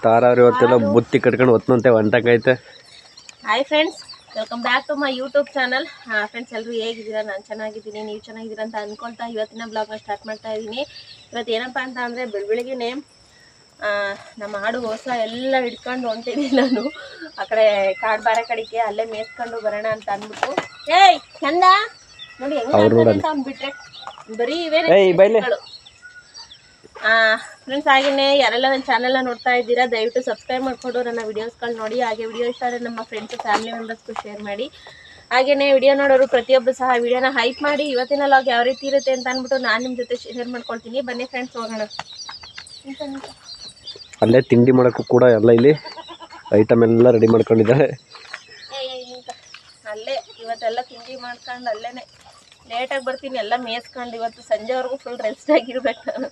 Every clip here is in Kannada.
ತಾರಾವ್ರಿ ಇವತ್ತೆಲ್ಲ ಬುತ್ತಿ ಕಟ್ಕೊಂಡು ಹೊತ್ತಂತೆ ಹೊಂಟಂಗೈತೆ. Hi friends, welcome back to my YouTube channel. Friends ಎಲ್ಲರೂ ಹೇಗಿದ್ದೀರಾ? ನಾನು ಚೆನ್ನಾಗಿದ್ದೀನಿ, ನೀವು ಚೆನ್ನಾಗಿದ್ದೀರಾ ಅಂತ ಅಂದ್ಕೊಳ್ತಾ ಇವತ್ತಿನ ಬ್ಲಾಗ್ನ ಸ್ಟಾರ್ಟ್ ಮಾಡ್ತಾ ಇದ್ದೀನಿ. ಇವತ್ತು ಏನಪ್ಪ ಅಂತ ಅಂದರೆ ಬೆಳಗ್ಗೆನೇ ನಮ್ಮ ಆಡು ಹೊಸ ಎಲ್ಲ ಹಿಡ್ಕೊಂಡು ಹೊಂಟಿದ್ದೀನಿ ನಾನು ಆ ಕಡೆ ಕಾಡು ಬಾರ ಕಡೆಗೆ, ಅಲ್ಲೇ ಮೇಯ್ಸ್ಕೊಂಡು ಬರೋಣ ಅಂತ ಅಂದ್ಬಿಟ್ಟು. ಏಯ್ ಚಂದ ನೋಡಿ ಹೆಂಗೆ ಅಂತ ಅಂದ್ಬಿಟ್ರೆ ಬರೀ ಇವೇ ಫ್ರೆಂಡ್ಸ್. ಹಾಗೆಯೇ ಯಾರೆಲ್ಲ ನನ್ನ ಚಾನಲ್ನ ನೋಡ್ತಾ ಇದ್ದೀರಾ ದಯವಿಟ್ಟು ಸಬ್ಸ್ಕ್ರೈಬ್ ಮಾಡಿಕೊಂಡು ನನ್ನ ವೀಡಿಯೋಸ್ಗಳು ನೋಡಿ. ಹಾಗೆ ವಿಡಿಯೋ ಇಷ್ಟ ಆದರೆ ನಮ್ಮ ಫ್ರೆಂಡ್ಸು ಫ್ಯಾಮಿಲಿ ಮೆಂಬರ್ಸ್ಗೂ ಶೇರ್ ಮಾಡಿ. ಹಾಗೆಯೇ ವಿಡಿಯೋ ನೋಡೋರು ಪ್ರತಿಯೊಬ್ಬರು ಸಹ ವಿಡಿಯೋನ ಹೈಪ್ ಮಾಡಿ. ಇವತ್ತಿನ ಲಾಗ್ ಯಾವ ರೀತಿ ಇರುತ್ತೆ ಅಂತ ಅಂದ್ಬಿಟ್ಟು ನಾನು ನಿಮ್ಮ ಜೊತೆ ಶೇರ್ ಮಾಡ್ಕೊಳ್ತೀನಿ. ಬನ್ನಿ ಫ್ರೆಂಡ್ಸ್, ಹೋಗೋಣ. ಅಲ್ಲೇ ತಿಂಡಿ ಮಾಡೋಕ್ಕೂ ಕೂಡ ಎಲ್ಲ ಇಲ್ಲಿ ಐಟಮ್ ಎಲ್ಲ ರೆಡಿ ಮಾಡ್ಕೊಂಡಿದ್ದಾರೆ. ಅಲ್ಲೇ ಇವತ್ತೆಲ್ಲ ತಿಂಡಿ ಮಾಡ್ಕೊಂಡು ಅಲ್ಲೇ ಲೇಟಾಗಿ ಬರ್ತೀನಿ, ಎಲ್ಲ ಮೇಯಿಸ್ಕೊಂಡು. ಇವತ್ತು ಸಂಜೆವರೆಗೂ ಫುಲ್ ರೆಸ್ಟ್ ಆಗಿರ್ಬೇಕು ನಾನು.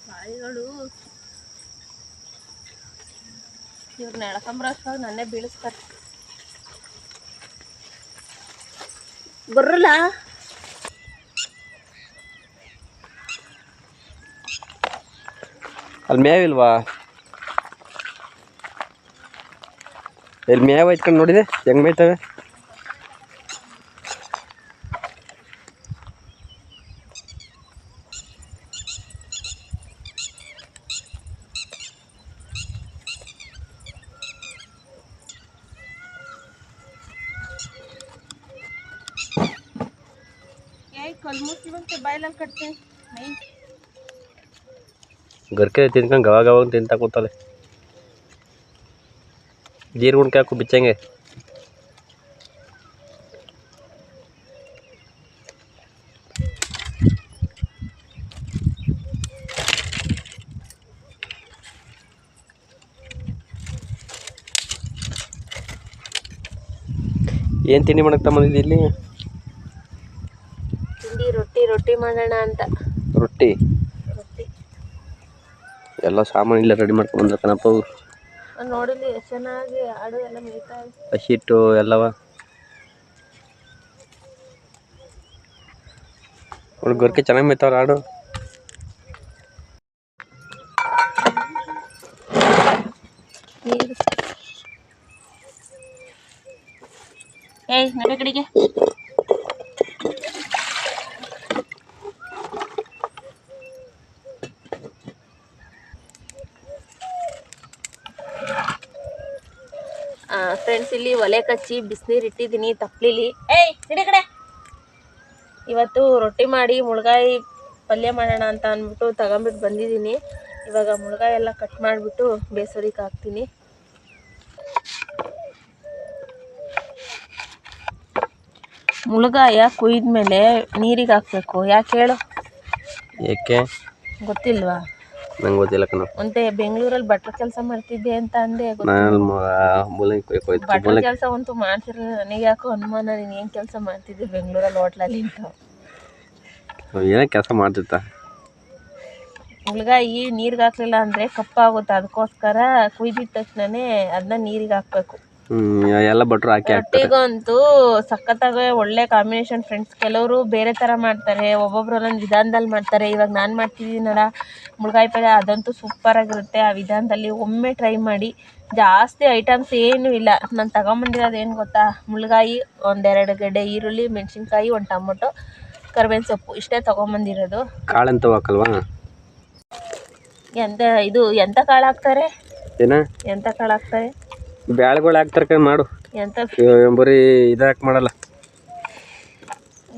ಬಾಯಿಗಳು ಇವ್ರನ್ನ ಎಳ್ಕೊಂಬರೋಷ್ಟಾಗ ನನ್ನೇ ಬೀಳಿಸ್ತಾರೆ. ಬರಲ್ಲ ಅಲ್ಲಿ ಮೇವಿಲ್ವಾ? ಎಲ್ಲಿ ಮೇವು ಐತ್ಕೊಂಡು ನೋಡಿದೆ ಹೆಂಗೆ ಮೇಯ್ತವೆ. ಕಲ್ಮುಚ್ಚಿ ಬಂತು ಬಾಯ್ಲಲ್ಲಿ ಕಟ್ತೀನಿ. ಗರ್ಕೆ ತಿನ್ಕೊಂಡು ಗವಾಗ ಗವಾಗ ತಿಂತಾ ಕೂತಲೆ. ಜೀರಿಗೆ ಉಣ್ಕೆ ಹಾಕು ಬಿಚ್ಚಂಗೆ. ಏನು ತಿಂಡಿ ಮಾಡಕ್ಕೆ ತಗೊಂಡಿದ್ದಿ ಇಲ್ಲಿ? ತಿಂಡಿ ರೊಟ್ಟಿ ಮಾಡೋಣ ಅಂತ. ರೊಟ್ಟಿ ಎಲ್ಲ ಸಾಮಾನು ಇಲ್ಲ ರೆಡಿ ಮಾಡ್ಕೊಂಡು ಬಂದ್ರೆ ಕಣಪ್ಪ. ನೋಡಿಲಿ ಎಷ್ಟು ಚೆನ್ನಾಗಿ ಆಡು ಎಲ್ಲ ಮೇಯ್ತಾ ಇದೆ. ಹಸಿಟ್ಟು ಎಲ್ಲವ ನೋಡಿ, ಗೊರ್ಕೆ ಚೆನ್ನಾಗಿ ಮೇಯ್ತಾವ್ರ ಆಡು. ಏಯ್ ನಡೆ ಕಡೆಗೆ. ಫ್ರೆಂಡ್ಸ್, ಇಲ್ಲಿ ಒಲೆ ಕಚ್ಚಿ ಬಿಸಿನೀರು ಇಟ್ಟಿದ್ದೀನಿ ತಪ್ಪಲಿಲಿ. ಏಯ್ ನಡೆ ಕಡೆ. ಇವತ್ತು ರೊಟ್ಟಿ ಮಾಡಿ ಮುಳ್ಗಾಯಿ ಪಲ್ಯ ಮಾಡೋಣ ಅಂತ ಅಂದ್ಬಿಟ್ಟು ತಗೊಂಬಿಟ್ಟು ಬಂದಿದ್ದೀನಿ. ಇವಾಗ ಮುಳ್ಗಾಯಿ ಎಲ್ಲ ಕಟ್ ಮಾಡಿಬಿಟ್ಟು ಬೇಸೋದಕ್ಕೆ ಹಾಕ್ತೀನಿ. ಮುಳ್ಗಾಯ ಕುಯ್ದ್ಮೇಲೆ ನೀರಿಗೆ ಹಾಕ್ಬೇಕು. ಯಾಕೆ ಹೇಳು? ಏಕೆ ಗೊತ್ತಿಲ್ವಾ? ನಂಗೆ ಗೊತ್ತಿಲ್ಲ ಕಣ. ಒಂದೇ ಬೆಂಗಳೂರಲ್ಲಿ ಬಟ್ಲ ಕೆಲಸ ಮಾಡ್ತಿದ್ದೆ ಅಂತ ಅಂದೆ. ಬಟ್ಲ ಕೆಲಸ ಅಂತೂ ಮಾಡ್ತಿರಲಿಲ್ಲ. ನನಗೆ ಯಾಕೋ ಅನುಮಾನ, ನೀನು ಏನು ಕೆಲಸ ಮಾಡ್ತಿದ್ದೆ ಬೆಂಗಳೂರಲ್ಲಿ ಹೋಟ್ಲಲ್ಲಿ ಅಂತ. ಏನೋ ಕೆಲಸ ಮಾಡ್ತಿರ್ತ. ಮುಳ್ಗಾಯಿ ನೀರಿಗೆ ಹಾಕ್ಲಿಲ್ಲ ಅಂದರೆ ಕಪ್ಪಾಗುತ್ತೆ. ಅದಕ್ಕೋಸ್ಕರ ಕುಯ್ದಿದ ತಕ್ಷಣನೇ ಅದನ್ನ ನೀರಿಗೆ ಹಾಕಬೇಕು. ಎಲ್ಲ ಭಟ್ರು ಹಾಕಿ ರೊಟ್ಟಿಗಂತೂ ಸಖತ್ತಾಗಿ ಒಳ್ಳೆ ಕಾಂಬಿನೇಷನ್ ಫ್ರೆಂಡ್ಸ್. ಕೆಲವರು ಬೇರೆ ಥರ ಮಾಡ್ತಾರೆ, ಒಬ್ಬೊಬ್ರು ಒಂದೊಂದು ವಿಧಾನದಲ್ಲಿ ಮಾಡ್ತಾರೆ. ಇವಾಗ ನಾನು ಮಾಡ್ತಿದ್ದೀನಲ್ಲ ಮುಳ್ಗಾಯಿ ಪಲ್ಯ, ಅದಂತೂ ಸೂಪರಾಗಿರುತ್ತೆ. ಆ ವಿಧಾನದಲ್ಲಿ ಒಮ್ಮೆ ಟ್ರೈ ಮಾಡಿ. ಜಾಸ್ತಿ ಐಟಮ್ಸ್ ಏನೂ ಇಲ್ಲ. ನಾನು ತಗೊಂಬಂದಿರೋದು ಏನು ಗೊತ್ತಾ? ಮುಳ್ಗಾಯಿ, ಒಂದೆರಡು ಗಡ್ಡೆ ಈರುಳ್ಳಿ, ಮೆಣಸಿನ್ಕಾಯಿ, ಒಂದು ಟೊಮೊಟೊ, ಕರಿಬೇವಿನ ಸೊಪ್ಪು, ಇಷ್ಟೇ ತೊಗೊಂಬಂದಿರೋದು. ಕಾಳಂತ ಹಾಕಲ್ವಾ? ಎಂತ ಕಾಳು ಹಾಕ್ತಾರೆ? ಎಂತ ಕಾಳು ಹಾಕ್ತಾರೆ? ಬ್ಯಾಳೆಗಳು ಹಾಕ್ತಾರೆ ಮಾಡು. ಎಂತ ಬರೀ ಇದಾಕ್ ಮಾಡಲ್ಲ.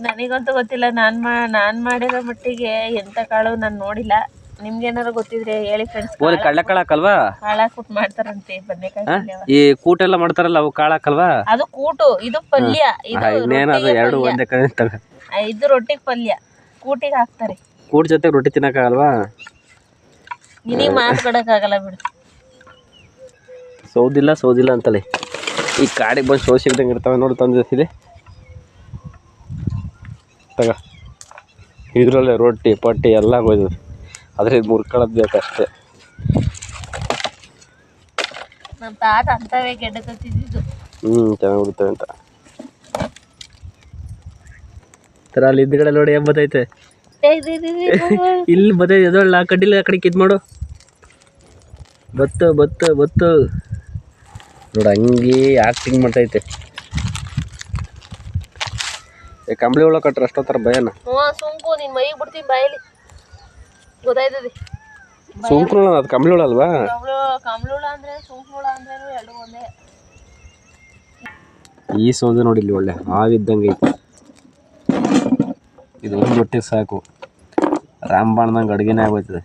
ನನಗಂತೂ ಗೊತ್ತಿಲ್ಲ. ನಾನು ಮಾಡಿರೋ ಮಟ್ಟಿಗೆ ಎಂತ ಕಾಳು ನಾನು ನೋಡಿಲ್ಲ. ನಿಮ್ಗೇನಾರು ಗೊತ್ತಿದ್ರೆ ಹೇಳಿ ಫ್ರೆಂಡ್ಸ್. ಕಡಲೆ ಕಾಳು ಹಾಕಲ್ವಾ? ಕಾಳು ಹಾಕ್ಬಿಟ್ಟು ಮಾಡ್ತಾರಂತೆ ಬದನೆಕಾಯಿ. ಈ ಕೂಟೆಲ್ಲ ಮಾಡ್ತಾರಲ್ಲ, ಅವು ಕಾಳು ಹಾಕಲ್ವಾ? ಅದು ಕೂಟು, ಇದು ಪಲ್ಯ. ಇದು ರೊಟ್ಟಿಗೆ ಪಲ್ಯ, ಕೂಟಿಗೆ ಹಾಕ್ತಾರೆ. ಕೂಟ್ ಜೊತೆ ರೊಟ್ಟಿ ತಿನ್ನಕ್ಕಾಗಲ್ವಾ? ನಿನಗೆ ಮಾತಾಡೋಕ್ಕಾಗಲ್ಲ ಬಿಡು. ಸೌದಿಲ್ಲ ಅಂತಲೇ ಈ ಕಾಡಿಗೆ ಬಂದು ಸಿಗ್ದಂಗೆ ಇರ್ತವೆ ನೋಡಿ. ತಂದಿದೆ ತಗ, ಇದರಲ್ಲೇ ರೊಟ್ಟಿ ಪಟ್ಟಿ ಎಲ್ಲ ಹೋಯ್ತು. ಆದರೆ ಇದು ಮುರ್ಕೊಳ್ಳೋದು ಬೇಕಷ್ಟೇ. ನಮ್ಮ ತಾತ ಅಂತವೇ ಗೆಡ್ಡೆ ತತ್ತಿದ್ದು. ಚೆನ್ನಾಗಿ ಉಡ್ತವೆ ಅಂತ. ಥರ ಅಲ್ಲಿ ಹಿಂದ್ಗಡೆ ನೋಡಿ ಏನು ಬತ್ತೈತೆ ಇಲ್ಲಿ ಬತ್ತೈತೆ ಎದೊಳ್ಳ ಆ ಕಡ್ಡಿಲ್ಲ ಆ ಕಡೆಗೆ ಇದು ಮಾಡು ಬತ್ತು ಬತ್ತು ಬತ್ತು ನೋಡಿ ಹಂಗೆ ಆ್ಯಕ್ಟಿಂಗ್ ಮಾಡ್ತೈತೆ ಕಂಬಳಿ ಒಳಗೆ ಕಟ್ರೆ ಅಷ್ಟೊತ್ತರ ಭಯನ ಸುಂಕು ನಿನ್ ಮೈಗೆ ಬಿಡ್ತೀನಿ ಬಾಯಲ್ಲಿ ಗೊತ್ತಾಯ್ತದೆ ಸುಂಕು ಅದು ಕಂಬಳಿ ಹುಳ ಅಲ್ವಾ ಕಂಬಳುಳ ಅಂದ್ರೆ ಸುಂಕುಳ ಅಂದ್ರೆ ಎರಡು ಒಂದೇ ಈ ಸೌಂದು ನೋಡಿ ಇಲ್ಲಿ ಒಳ್ಳೆ ಹಾವಿದ್ದಂಗೆ ಐತಿ ಇದು ಒಂದು ಹೊಟ್ಟೆಗೆ ಸಾಕು ರಾಮಬಾಣ್ದಂಗೆ ಅಡುಗೆನೇ ಆಗೋಯ್ತದೆ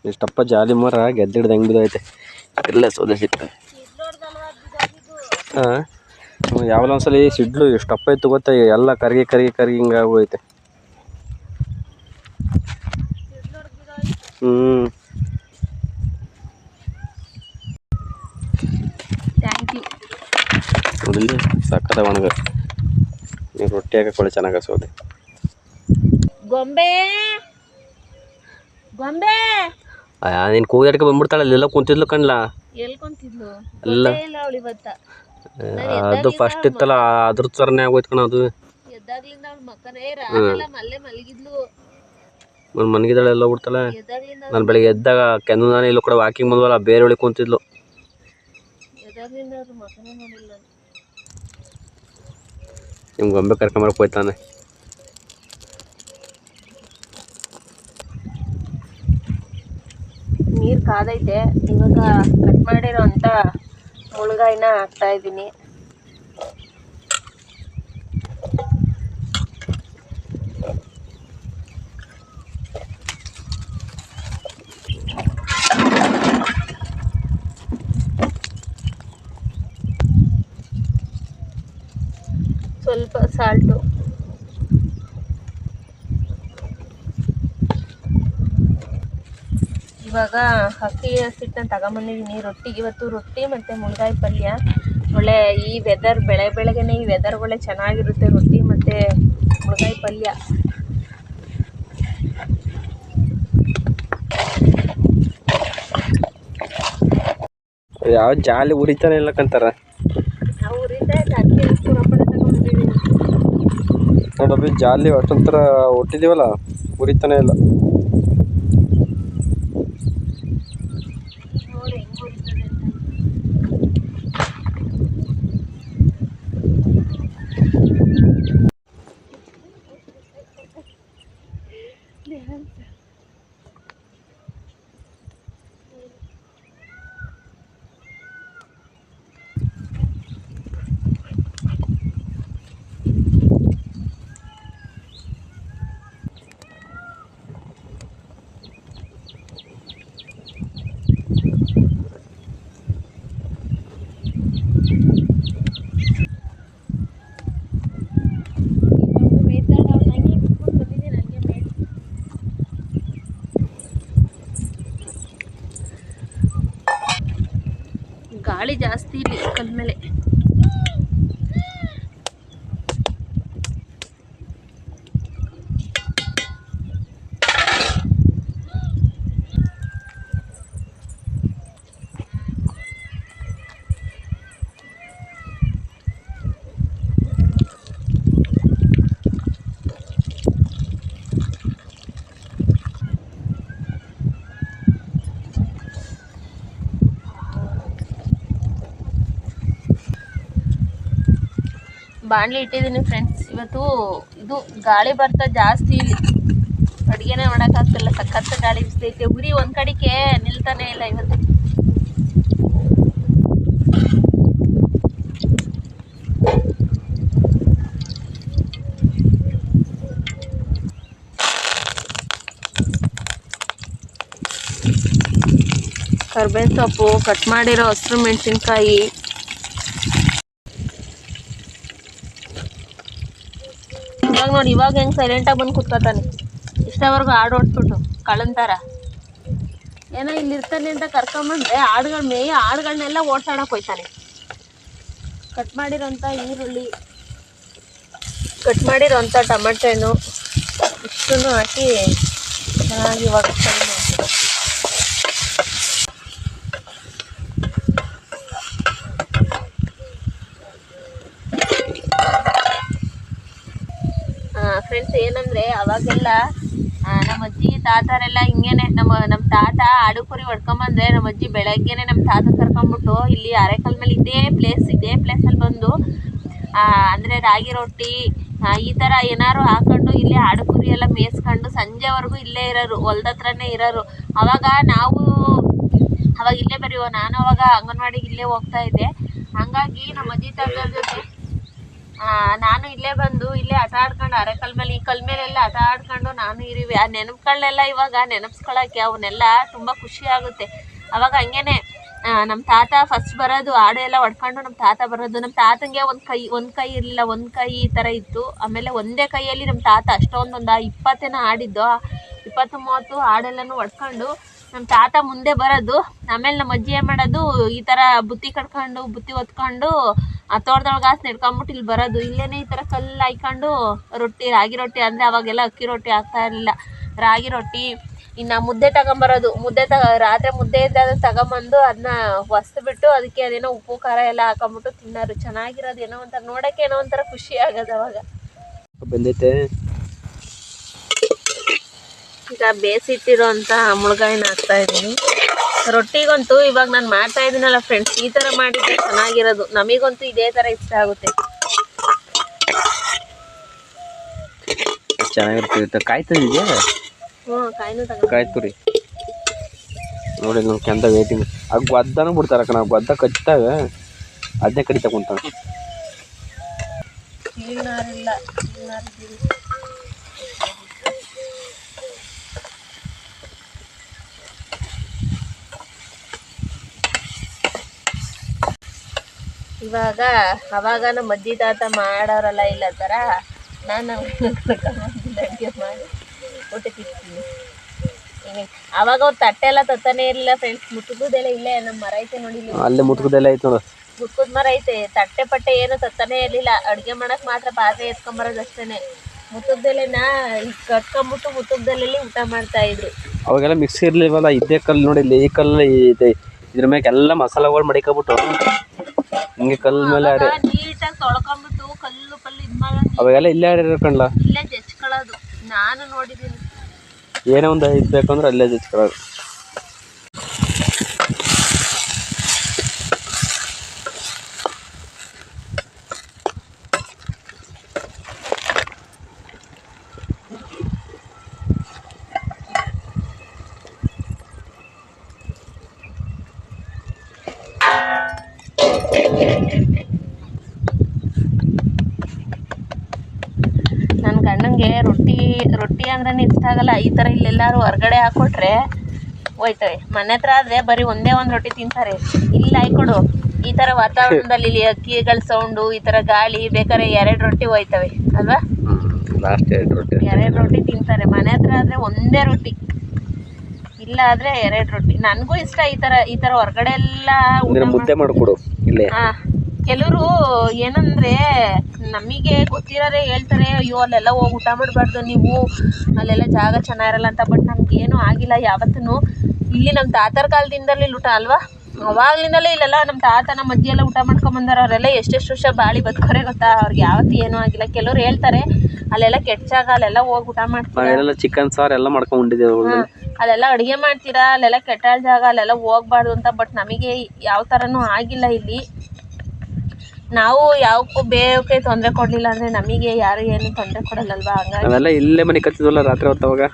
ಇಷ್ಟಪ್ಪ ಜಾಲಿ ಮರ ಗೆದ್ದಿಡ್ದು ಹೆಂಗೆ ಬಿದ್ದೈತೆ ಎಲ್ಲ ಸೌದೆ ಸಿಗ್ತದೆ ಹಾಂ ಯಾವಲ್ಲ ಒಂದ್ಸಲಿ ಸಿಡ್ಲು ಎಷ್ಟಪ್ಪ ಇತ್ತು ಗೊತ್ತಾ ಎಲ್ಲ ಕರ್ಗಿ ಕರ್ಗಿ ಕರ್ಗಿ ಹಿಂಗೆ ಆಗೋಯ್ತೆ ಥ್ಯಾಂಕ್ ಯು ನೋಡಿಲ್ಲಿ ಸಕ್ಕದ ಒಣಗ ನೀವು ರೊಟ್ಟಿ ಹಾಕೊಳ್ಳಿ ಚೆನ್ನಾಗಿ ಸೌದೆ ಗೊಂಬೆ ಗೊಂಬೆ ನೀನು ಕೂಗಾಡ್ಕೆ ಬಂದ್ಬಿಡ್ತಾಳೆ ಅಲ್ಲೆಲ್ಲ ಕುಂತಿದ್ಲು ಕಣ್ಲ ಎಲ್ಲಿ ಕುಂತಿದ್ಲು ಎಲ್ಲ ಅವಳು ಇವತ್ತ ಅದು ಫಸ್ಟ್ ಇತ್ತಲ್ಲ ಅದ್ರ ಥರನೇ ಆಗೋಯ್ತು ಕಣ ಅದು ಎದ್ದಾಗ್ಲಿಂದ ಅವಳು ಮಕ್ಕನೇ ರಾತ್ರೆಲ್ಲ ಮಲ್ಲೆ ಮಲಗಿದ್ಲು ಮನ್ಗಿದಾಳೆ ಎಲ್ಲ ಬಿಡ್ತಾಳೆ ಎದ್ದಾಗ್ಲಿಂದ ನಾನು ಬೆಳಿಗ್ಗೆ ಎದ್ದಾಗ ಕೆಂದು ನಾನು ಇಲ್ಲೂ ಕೂಡ ವಾಕಿಂಗ್ ಬಂದ್ವಲ್ಲ ಬೇರೆ ಒಳಗೆ ಕುಂತಿದ್ಲು ಎದ್ದಾಗ್ಲಿಂದ ಅವ್ರ ಮಕ್ಕನೇ ನೋಡಿಲ್ಲ ನಿಮ್ಗೆ ಗೊಂಬೆ ಕರ್ಕೊಂಬರಕ್ಕೆ ಹೋಯ್ತಾನೆ ನೀರು ಕಾದೈತೆ ಇವಾಗ ಕಟ್ ಮಾಡಿರೋ ಅಂತ ಮುಳುಗಾಯಿನ ಹಾಕ್ತಾ ಇದ್ದೀನಿ ಸ್ವಲ್ಪ ಸಾಲ್ಟು ಇವಾಗ ಅಕ್ಕಿ ಹಸಿಟ್ಟನ್ನು ತಗೊಂಬಂದಿದ್ದೀನಿ ರೊಟ್ಟಿಗೆ ಇವತ್ತು ರೊಟ್ಟಿ ಮತ್ತು ಮುಳ್ಗಾಯಿ ಪಲ್ಯ ಒಳ್ಳೆ ಈ ವೆದರ್ ಬೆಳಗ್ಗೆನೇ ಈ ವೆದರ್ ಒಳ್ಳೆ ಚೆನ್ನಾಗಿರುತ್ತೆ ರೊಟ್ಟಿ ಮತ್ತು ಮುಳ್ಗಾಯಿ ಪಲ್ಯ ಯಾವ ಜಾಲಿ ಉರಿತಾನೆ ಇಲ್ಲ ಕಂತಾರ ನಾವು ಉರಿತಾ ಅಕ್ಕಿ ಪುರಪಡೆ ತಗೊಂಡಿದ್ದೀವಿ ನೋಡಬ್ಬಿ ಜಾಲಿ ಅಷ್ಟೊಂಥರ ಒಟ್ಟಿದ್ದೀವಲ್ಲ ಉರಿತಾನೆ ಇಲ್ಲ ನೋಡಿ ಹೆಂಗೆ ಉರಿತದೆ ಅಂತ ಗಾಳಿ ಜಾಸ್ತಿ ಇಲ್ಲಿ ಕಲ್ ಮೇಲೆ ಬಾಣಲಿ ಇಟ್ಟಿದ್ದೀನಿ ಫ್ರೆಂಡ್ಸ್. ಇವತ್ತು ಇದು ಗಾಳಿ ಬರ್ತಾ ಜಾಸ್ತಿ ಇಲ್ಲಿ ಅಡುಗೆನೇ ಮಾಡೋಕ್ಕಾಗ್ತಿಲ್ಲ, ಸಖತ್ ಗಾಳಿ ಬಿಸ್ತೈತೆ. ಉರಿ ಒಂದು ಕಡೆಗೆ ನಿಲ್ತಾನೆ ಇಲ್ಲ ಇವತ್ತು. ಕರ್ಬೇವಿನ ಸೊಪ್ಪು, ಕಟ್ ಮಾಡಿರೋ ಹಸಿರು ಮೆಣಸಿನ್ಕಾಯಿ, ಇವಾಗ ನೋಡಿ ಇವಾಗ ಹೆಂಗೆ ಸೈಲೆಂಟಾಗಿ ಬಂದು ಕೂತ್ಕೊತಾನೆ. ಇಷ್ಟವರೆಗೂ ಹಾಡು ಓಡಿಸ್ಬಿಟ್ಟು ಕಳಂತಾರ ಏನೋ ಇಲ್ಲಿ ಇರ್ತಾನೆ ಅಂತ ಕರ್ಕೊಂಬಂದ್ರೆ ಹಾಡುಗಳ ಮೇಯ ಹಾಡುಗಳನ್ನೆಲ್ಲ ಓಡ್ಸಾಡಕ್ಕೆ ಹೋಯ್ತಾನೆ. ಕಟ್ ಮಾಡಿರೋಂಥ ಈರುಳ್ಳಿ, ಕಟ್ ಮಾಡಿರೋಂಥ ಟೊಮೆಟೊ ಹಣ್ಣು ಇಷ್ಟನ್ನು ಹಾಕಿ ಚೆನ್ನಾಗಿ ಇವಾಗ ಫ್ರೈ ಮಾಡ್ತೀನಿ. ಫ್ರೆಂಡ್ಸ್ ಏನಂದರೆ ಅವಾಗೆಲ್ಲ ನಮ್ಮ ಅಜ್ಜಿ ತಾತರೆಲ್ಲ ಹಿಂಗೇನೆ ನಮ್ಮ ತಾತ ಆಡು ಕುರಿ ಹೊಡ್ಕೊಂಬಂದ್ರೆ ನಮ್ಮ ಅಜ್ಜಿ ಬೆಳಗ್ಗೆನೆ ನಮ್ಮ ತಾತ ಕರ್ಕೊಂಬಿಟ್ಟು ಇಲ್ಲಿ ಅರೆಕಲ್ ಮೇಲೆ ಇದೇ ಪ್ಲೇಸಲ್ಲಿ ಬಂದು ಅಂದರೆ ರಾಗಿ ರೊಟ್ಟಿ ಈ ಥರ ಏನಾರು ಹಾಕೊಂಡು ಇಲ್ಲೇ ಆಡು ಕುರಿ ಎಲ್ಲ ಮೇಯಿಸ್ಕೊಂಡು ಸಂಜೆವರೆಗೂ ಇಲ್ಲೇ ಇರೋರು, ಹೊಲ್ದ ಹತ್ರನೇ ಇರೋರು. ಅವಾಗ ಇಲ್ಲೇ ಬರೀ ನಾನು ಅವಾಗ ಅಂಗನವಾಡಿಗೆ ಇಲ್ಲೇ ಹೋಗ್ತಾ ಇದ್ದೆ. ಹಾಗಾಗಿ ನಮ್ಮ ಅಜ್ಜಿ ತಾತರ ಜೊತೆ ನಾನು ಇಲ್ಲೇ ಬಂದು ಇಲ್ಲೇ ಆಟ ಆಡ್ಕೊಂಡು ಅರೆಕಲ್ ಮೇಲೆ ಈ ಕಲ್ ಮೇಲೆಲ್ಲ ಆಟ ಆಡ್ಕೊಂಡು ನಾನು ಇರಿವಿ. ಆ ನೆನಪುಗಳನ್ನೆಲ್ಲ ಇವಾಗ ನೆನಪಿಸ್ಕೊಳ್ಳೋಕ್ಕೆ ಅವನ್ನೆಲ್ಲ ತುಂಬ ಖುಷಿ ಆಗುತ್ತೆ. ಅವಾಗ ಹಂಗೇನೆ ನಮ್ಮ ತಾತ ಫಸ್ಟ್ ಬರೋದು, ಆಡು ಎಲ್ಲ ಹೊಡ್ಕೊಂಡು ನಮ್ಮ ತಾತ ಬರೋದು. ನಮ್ಮ ತಾತಂಗೆ ಒಂದು ಕೈ ಇರಲಿಲ್ಲ, ಒಂದು ಕೈ ಈ ಥರ ಇತ್ತು. ಆಮೇಲೆ ಒಂದೇ ಕೈಯಲ್ಲಿ ನಮ್ಮ ತಾತ ಅಷ್ಟೊಂದು 20 ಆಡಿದ್ದು, 20-30 ಆಡೆಲ್ಲನೂ ಹೊಡ್ಕೊಂಡು ನಮ್ಮ ತಾತ ಮುಂದೆ ಬರೋದು. ಆಮೇಲೆ ನಮ್ಮ ಅಜ್ಜಿ ಏನು ಮಾಡೋದು, ಈ ಥರ ಬುತ್ತಿ ಕಟ್ಕೊಂಡು ಬುತ್ತಿ ಹೊತ್ಕೊಂಡು ತೋಟದೊಳಗೆ ನೆಡ್ಕೊಂಬಿಟ್ಟು ಇಲ್ಲಿ ಬರೋದು. ಇಲ್ಲೇ ಈ ಥರ ಕಲ್ಲು ಹಾಯ್ಕೊಂಡು ರಾಗಿ ರೊಟ್ಟಿ ಅಂದರೆ ಅವಾಗೆಲ್ಲ ಅಕ್ಕಿ ರೊಟ್ಟಿ ಆಗ್ತಾ ಇರಲಿಲ್ಲ, ರಾಗಿ ರೊಟ್ಟಿ. ಇನ್ನು ಮುದ್ದೆ ತಗೊಂಬರೋದು, ರಾತ್ರಿ ಮುದ್ದೆ ಇದ್ದರೆ ಅದು ತಗೊಂಬಂದು ಅದನ್ನ ಹೊಸ್ಬಿಟ್ಟು ಅದಕ್ಕೆ ಅದೇನೋ ಉಪ್ಪು ಖಾರ ಎಲ್ಲ ಹಾಕೊಂಬಿಟ್ಟು ತಿನ್ನೋರು. ಚೆನ್ನಾಗಿರೋದು, ಏನೋ ಒಂಥರ ನೋಡೋಕ್ಕೆ ಏನೋ ಒಂಥರ ಖುಷಿ ಆಗೋದು ಅವಾಗ. ಬಂದೈತೆ ಈಗ ಬೇಯಿಸಿಟ್ಟಿರೋ ಅಂಥ ಮುಳುಗಾಯಿನ ಹಾಕ್ತಾ ಇದ್ದೀನಿ ರೊಟ್ಟಿಗಂತೂ. ಇವಾಗ ನಾನು ಮಾಡ್ತಾ ಇದ್ದೀನಲ್ಲ ಫ್ರೆಂಡ್ಸ್, ಈ ಥರ ಮಾಡಿದ್ರೆ ಚೆನ್ನಾಗಿರೋದು. ನಮಗಂತೂ ಇದೇ ಥರ ಇಷ್ಟ ಆಗುತ್ತೆ. ಚೆನ್ನಾಗಿರುತ್ತೆ. ಕಾಯ್ತದಿದೆಯಾ? ಕಾಯಿನೂ ಕಾಯ್ತು ರೀ ನೋಡಿ. ನಾವು ಕೆಂತ ವೇಟಿಂಗ್ ಆಗ ಗೊದ್ದನೂ ಬಿಡ್ತಾರಕ್ಕ. ನಾವು ಗೊದ್ದ ಕಚ್ತಾವೆ, ಅದನ್ನೇ ಕಡಿತಾ ಕುಂತಾವೆ. ಅವಾಗ ನಮ್ಮ ಅಜ್ಜಿ ತಾತ ಮಾಡೋರಲ್ಲ ಇಲ್ಲ ಥರ ನಾನು ಅಡುಗೆ ಮಾಡಿ ಊಟ ತಿಂತೀನಿ. ಅವಾಗ ಅವ್ರು ತಟ್ಟೆ ಎಲ್ಲ ತತ್ತಾನೆ ಇರಲಿಲ್ಲ ಫ್ರೆಂಡ್ಸ್. ಮುತ್ತುಗುದೆಲ್ಲ ಇಲ್ಲೇ ನಮ್ಮ ಮರ ಐತೆ ನೋಡಿ, ಅಲ್ಲೇ ಮುತ್ತುಗುದೆಲ್ಲ ಐತೆ ನೋಡು. ಮುತ್ತುಗುದ ಮರ ಐತೆ. ತಟ್ಟೆ ಪಟ್ಟೆ ಏನು ತತ್ತಾನೆ ಇರಲಿಲ್ಲ, ಅಡುಗೆ ಮಾಡಕ್ಕೆ ಮಾತ್ರ ಪಾತ್ರೆ ಎತ್ಕೊಂಬರೋದು ಅಷ್ಟೇ. ಮುತ್ತುಗ್ದೆಲೆನ ಕಟ್ಕೊಂಬಿಟ್ಟು ಮುತ್ತುಗ್ದೆಲೆಲ್ಲಿ ಊಟ ಮಾಡ್ತಾ ಇದ್ರು. ಅವಾಗೆಲ್ಲ ಮಿಕ್ಸಿ ಇರ್ಲಿಲ್ವಲ್ಲ, ಇದೇ ಕಲ್ಲು ನೋಡಿ. ಈ ಕಲ್ಲು ಇದ್ರ ಮೇಲೆ ಎಲ್ಲ ಮಸಾಲೆಗಳು ಮಡಿಕೊಬಿಟ್ಟು ಹಿಂಗೆ ಕಲ್ಲು ಮೇಲೆ ನೀಟಾಗಿ ತೊಳ್ಕೊಂಬಿಟ್ಟು ಕಲ್ಲು ಇದು ಮಾಡೋದು. ಅವಾಗೆಲ್ಲ ಇಲ್ಲೇ ಆಡಿರ್ಕಂಡ್ಲ, ಇಲ್ಲೇ ಜಚ್ಕೊಳ್ಳೋದು ನಾನು ನೋಡಿದ್ದೀನಿ. ಏನೋ ಒಂದು ಇದು ಬೇಕಂದ್ರೆ ಅಲ್ಲೇ ಜಚ್ಕೊಳ್ಳೋದು. ನನ್ನ ಗಂಡಂಗೆ ರೊಟ್ಟಿ ಅಂದ್ರೆ ಇಷ್ಟ ಆಗಲ್ಲ. ಈ ಥರ ಇಲ್ಲೆಲ್ಲರೂ ಹೊರಗಡೆ ಹಾಕ್ಕೊಟ್ರೆ ಹೋಯ್ತವೆ. ಮನೆ ಹತ್ರ ಆದರೆ ಬರೀ ಒಂದೇ ಒಂದು ರೊಟ್ಟಿ ತಿಂತಾರೆ. ಇಲ್ಲಿ ಹಾಕೊಡು, ಈ ಥರ ವಾತಾವರಣದಲ್ಲಿ ಇಲ್ಲಿ ಅಕ್ಕಿಗಳ ಸೌಂಡು, ಈ ಥರ ಗಾಳಿ, ಬೇಕಾದ್ರೆ 2 ರೊಟ್ಟಿ ಹೋಯ್ತವೆ ಅಲ್ವಾ? 2 ರೊಟ್ಟಿ ತಿಂತಾರೆ. ಮನೆ ಹತ್ರ ಆದರೆ ಒಂದೇ ರೊಟ್ಟಿ, ಇಲ್ಲ ಆದರೆ 2 ರೊಟ್ಟಿ. ನನಗೂ ಇಷ್ಟ ಈ ಥರ ಹೊರಗಡೆ ಎಲ್ಲ ಮುದ್ದೆ ಮಾಡಿಕೊಡು. ಕೆಲವರು ಏನಂದರೆ ನಮಗೆ ಗೊತ್ತಿರೋರೇ ಹೇಳ್ತಾರೆ, ಅಯ್ಯೋ ಅಲ್ಲೆಲ್ಲ ಹೋಗಿ ಊಟ ಮಾಡಬಾರ್ದು ನೀವು, ಅಲ್ಲೆಲ್ಲ ಜಾಗ ಚೆನ್ನಾಗಿರಲ್ಲ ಅಂತ. ಬಟ್ ನಮಗೇನು ಆಗಿಲ್ಲ ಯಾವತ್ತೂ. ಇಲ್ಲಿ ನಮ್ಮ ತಾತರ ಕಾಲದಿಂದಲೇ ಊಟ ಅಲ್ವಾ, ಅವಾಗಲಿಂದಲೇ ಇಲ್ಲೆಲ್ಲ ನಮ್ಮ ತಾತ ನಮ್ಮ ಅಜ್ಜಿ ಎಲ್ಲ ಊಟ ಮಾಡ್ಕೊಂಬಂದಾರ. ಅವರೆಲ್ಲ ಎಷ್ಟೆಷ್ಟು ವರ್ಷ ಬಾಳಿ ಬದುಕೋರೆ ಗೊತ್ತಾ, ಅವ್ರಿಗೆ ಯಾವತ್ತೂ ಏನೂ ಆಗಿಲ್ಲ. ಕೆಲವ್ರು ಹೇಳ್ತಾರೆ ಅಲ್ಲೆಲ್ಲ ಕೆಟ್ಟ ಜಾಗ, ಅಲ್ಲೆಲ್ಲ ಹೋಗಿ ಊಟ ಮಾಡ್ತೀರಾ, ಚಿಕನ್ ಸಾರು ಎಲ್ಲ ಮಾಡ್ಕೊಂಡಿದ್ದೇವೆ, ಅಲ್ಲೆಲ್ಲ ಅಡುಗೆ ಮಾಡ್ತೀರಾ, ಅಲ್ಲೆಲ್ಲ ಕೆಟ್ಟ ಜಾಗ, ಅಲ್ಲೆಲ್ಲ ಹೋಗ್ಬಾರ್ದು ಅಂತ. ಬಟ್ ನಮಗೆ ಯಾವ ಥರನೂ ಆಗಿಲ್ಲ. ಇಲ್ಲಿ ನಾವು ಯಾವಕ್ಕೂ ಬೇವಕ್ಕೆ ತೊಂದರೆ ಕೊಡಲಿಲ್ಲ ಅಂದರೆ ನಮಗೆ ಯಾರು ಏನು ತೊಂದರೆ ಕೊಡಲ್ಲಲ್ವಾ. ಹಂಗಾಗಿ ಇಲ್ಲೇ ಮನೆ ಕತ್ತಿದ್ವಲ್ಲ ರಾತ್ರಿ ಹೊತ್ತವಾಗ